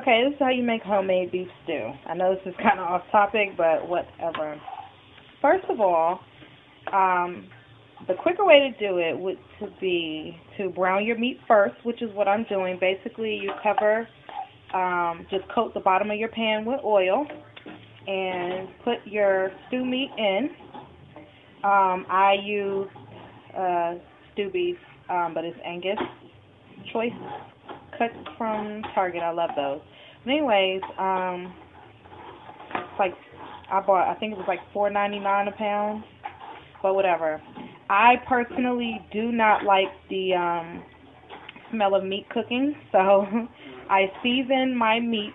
Okay, this is how you make homemade beef stew. I know this is kind of off topic, but whatever. First of all, the quicker way to do it would to be to brown your meat first, which is what I'm doing. Basically, you cover, just coat the bottom of your pan with oil and put your stew meat in. I use stew beef, but it's Angus choice cuts from Target. I love those. But anyways, it's like I think it was like $4.99 a pound, but whatever. I personally do not like the smell of meat cooking, so I season my meat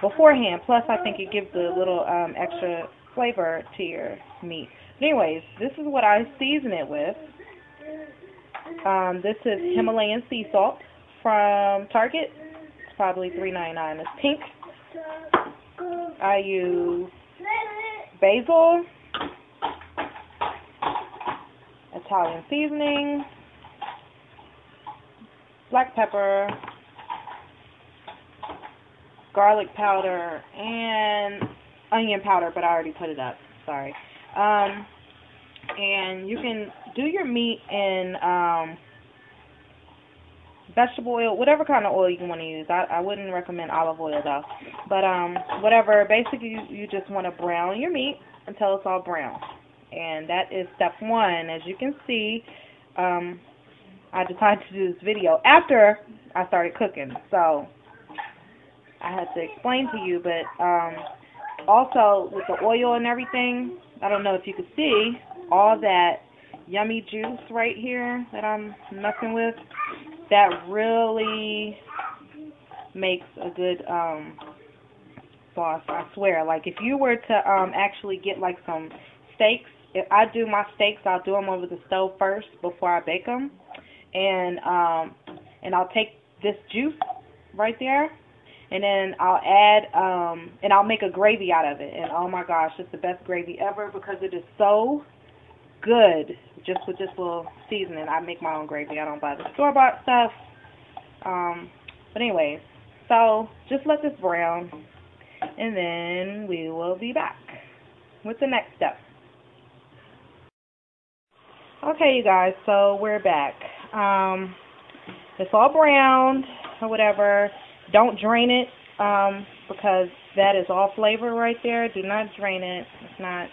beforehand. Plus, I think it gives a little extra flavor to your meat. But anyways, this is what I season it with. This is Himalayan sea salt from Target. It's probably $3.99. It's pink. I use basil, Italian seasoning, black pepper, garlic powder, and onion powder, but I already put it up. Sorry. And you can do your meat in vegetable oil, whatever kind of oil you want to use. I wouldn't recommend olive oil though. But whatever. Basically, you just want to brown your meat until it's all brown. And that is step one. As you can see, I decided to do this video after I started cooking. So I had to explain to you. But also with the oil and everything, I don't know if you could see all that yummy juice right here that I'm messing with. That really makes a good sauce, I swear. Like if you were to actually get like some steaks, if I do my steaks, I'll do them over the stove first before I bake them. And I'll take this juice right there, and then I'll add, and I'll make a gravy out of it. And oh my gosh, it's the best gravy ever because it is so good just with this little seasoning. I make my own gravy. I don't buy the store-bought stuff. But anyways, so just let this brown, and then we will be back with the next step. Okay, you guys, so we're back. It's all browned or whatever. Don't drain it because that is all flavor right there. Do not drain it. It's not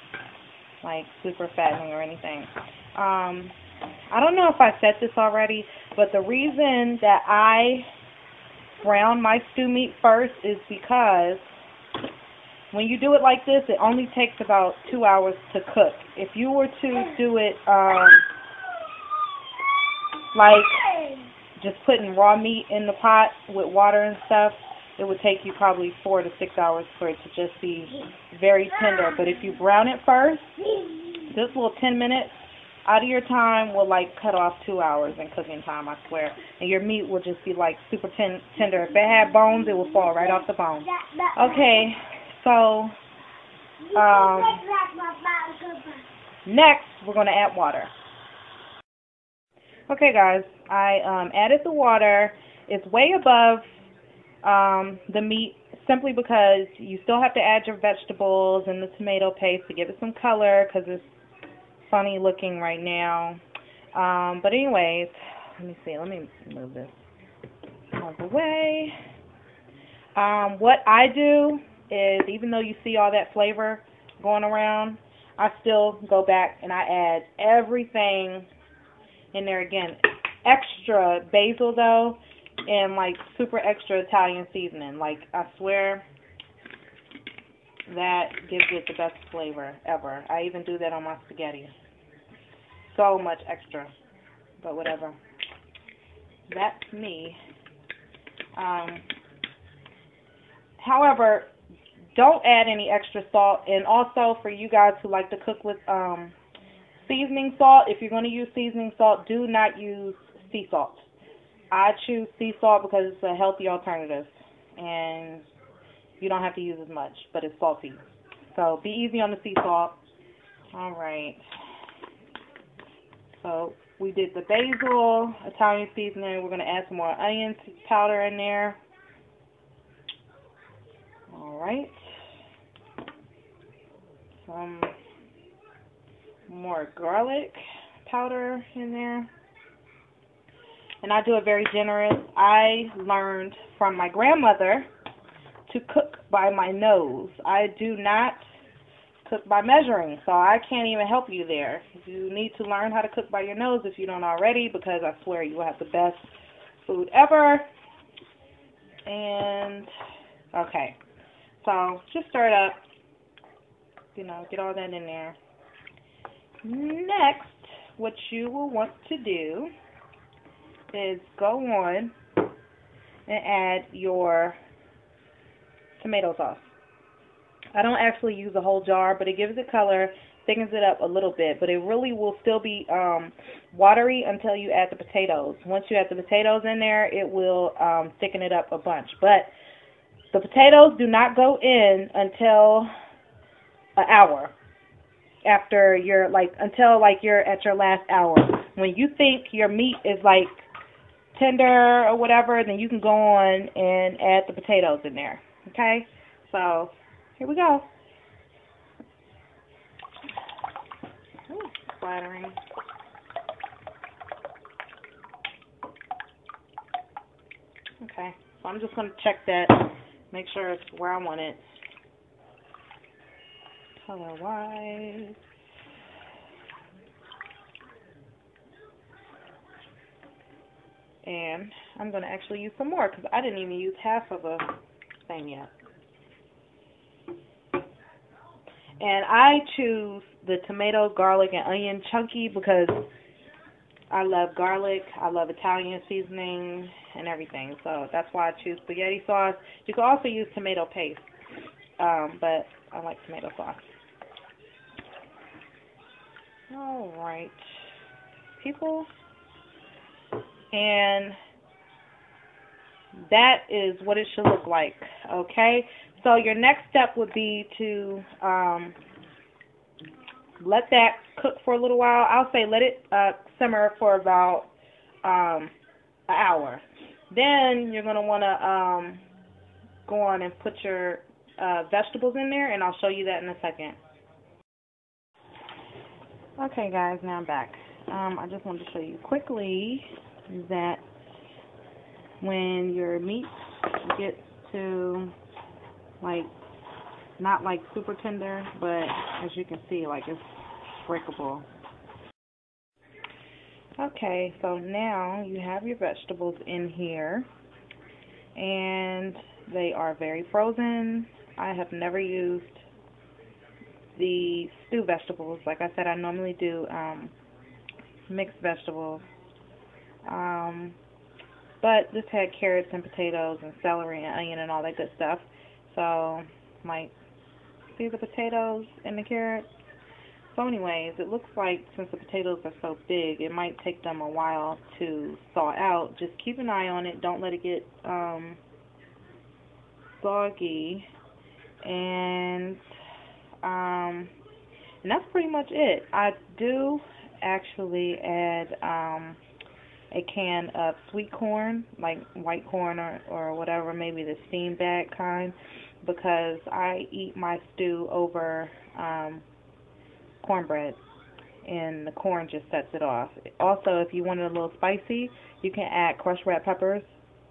like super fattening or anything. I don't know if I said this already, but the reason that I brown my stew meat first is because when you do it like this, it only takes about 2 hours to cook. If you were to do it like just putting raw meat in the pot with water and stuff, it would take you probably 4 to 6 hours for it to just be very tender. But if you brown it first, this little 10 minutes out of your time will like cut off 2 hours in cooking time, I swear. And your meat will just be like super tender. If it had bones, it will fall right off the bone. Okay, so next we're going to add water. Okay guys, I added the water. It's way above the meat simply because you still have to add your vegetables and the tomato paste to give it some color because it's funny looking right now. But anyways, let me see. Let me move this out of the way. What I do is, even though you see all that flavor going around, I still go back and I add everything in there again. Extra basil though, and like super extra Italian seasoning. Like I swear that gives it the best flavor ever. I even do that on my spaghetti. So much extra, but whatever. That's me. However, don't add any extra salt. And also for you guys who like to cook with seasoning salt, if you're going to use seasoning salt, do not use sea salt. I choose sea salt because it's a healthy alternative, and you don't have to use as much, but it's salty. So be easy on the sea salt. All right. So we did the basil, Italian seasoning. We're going to add some more onion powder in there. Alright. Some more garlic powder in there. And I do it very generous. I learned from my grandmother to cook by my nose. I do not cook by measuring, so I can't even help you there. You need to learn how to cook by your nose if you don't already, because I swear you will have the best food ever. And, okay, so just stir it up, you know, get all that in there. Next, what you will want to do is go on and add your tomato sauce. I don't actually use a whole jar, but it gives it color, thickens it up a little bit, but it really will still be watery until you add the potatoes. Once you add the potatoes in there, it will thicken it up a bunch. But the potatoes do not go in until an hour after you're until you're at your last hour. When you think your meat is tender or whatever, then you can go on and add the potatoes in there. Okay? So here we go. Ooh, flattering. Okay, so I'm just going to check that, make sure it's where I want it. Color-wise. And I'm going to actually use some more because I didn't even use half of a thing yet. And I choose the tomato, garlic, and onion chunky because I love garlic, I love Italian seasoning and everything. So that's why I choose spaghetti sauce. You can also use tomato paste, but I like tomato sauce. All right, people. And that is what it should look like, okay? So your next step would be to let that cook for a little while. I'll say let it simmer for about an hour. Then you're going to want to go on and put your vegetables in there, and I'll show you that in a second. Okay, guys, now I'm back. I just wanted to show you quickly that when your meat gets to not super tender, but as you can see, it's breakable. Okay, so now you have your vegetables in here, and they are very frozen. I have never used the stew vegetables. Like I said, I normally do mixed vegetables. But this had carrots and potatoes and celery and onion and all that good stuff. So, see the potatoes and the carrots? So anyways, it looks like since the potatoes are so big, it might take them a while to thaw out. Just keep an eye on it. Don't let it get soggy. And that's pretty much it. I do actually add a can of sweet corn, like white corn or whatever, maybe the steamed bag kind, because I eat my stew over cornbread, and the corn just sets it off. Also, if you want it a little spicy, you can add crushed red peppers,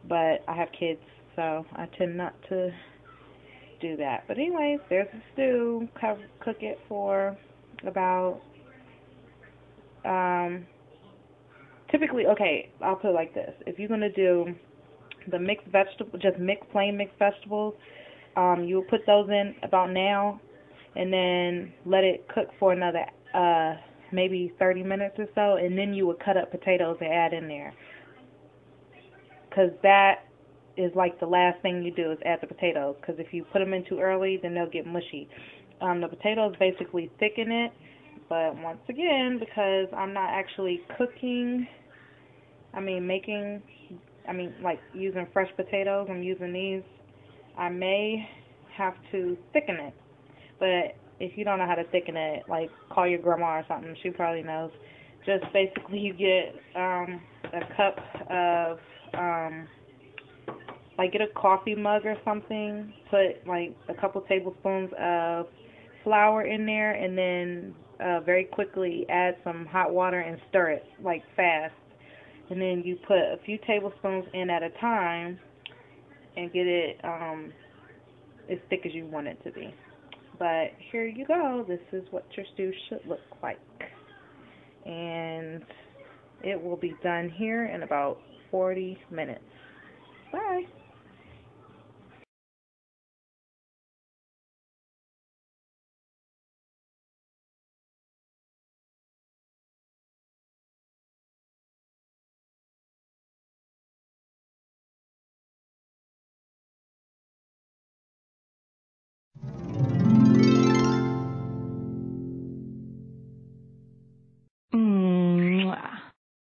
but I have kids, so I tend not to do that. But anyways, there's the stew. Cook it for about typically, okay, I'll put it like this. If you're going to do the mixed vegetable, just plain mixed vegetables, you'll put those in about now and then let it cook for another maybe 30 minutes or so, and then you would cut up potatoes and add in there. Because that is the last thing you do is add the potatoes, because if you put them in too early, then they'll get mushy. The potatoes basically thicken it, but once again, because I'm not actually cooking, using fresh potatoes, I'm using these, I may have to thicken it. But if you don't know how to thicken it, call your grandma or something, she probably knows. Just basically you get a cup of like get a coffee mug or something, put like a couple tablespoons of flour in there, and then very quickly add some hot water and stir it like fast. And then you put a few tablespoons in at a time and get it as thick as you want it to be. But here you go. This is what your stew should look like. And it will be done here in about 40 minutes. Bye.